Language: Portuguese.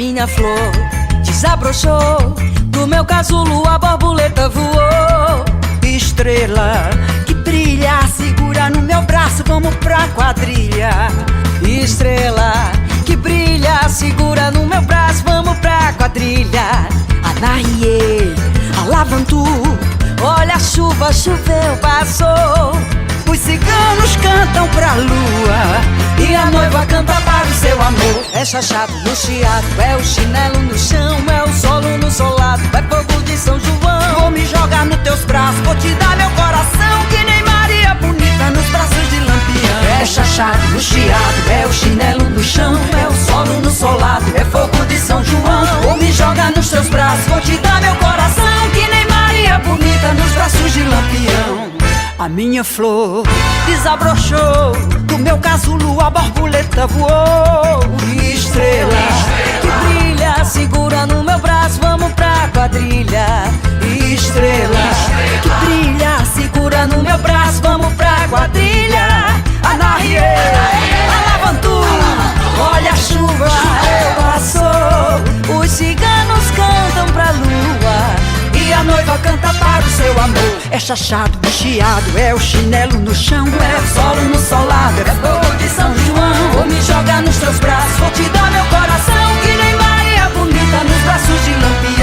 minha flor desabrochou, do meu casulo a borboleta voou. Estrela que brilha, segura no meu braço, vamos pra quadrilha. Estrela que brilha, segura no meu braço, vamos pra quadrilha. Anaie, Alavantu, olha a chuva, choveu, passou. Os ciganos cantam pra lua e a noiva canta para o seu amor. É chachado no chiado, é o chinelo no chão, é o solo no solado, é fogo de São João. Vou me jogar nos teus braços, vou te dar meu coração, que nem Maria Bonita nos braços de Lampião. É chachado no chiado, é o chinelo no chão, é o solo no solado, é fogo de São João. Vou me jogar nos teus braços, vou te dar meu coração, que nem Maria Bonita nos braços de Lampião. A minha flor desabrochou, do meu casulo a borboleta voou. Estrela que brilha, segura no meu braço, vamos pra quadrilha. Estrela que brilha, segura no meu braço, vamos pra quadrilha. Anaie, Alavantu, olha a chuva, passou. Os ciganos cantam pra lua e a noiva canta para o seu amor. É chachado no chiado, é o chinelo no chão, é o solo no solado, é fogo de São João. Vou me jogar nos teus braços, vou te dar meu coração, que nem Maria Bonita nos braços de Lampião.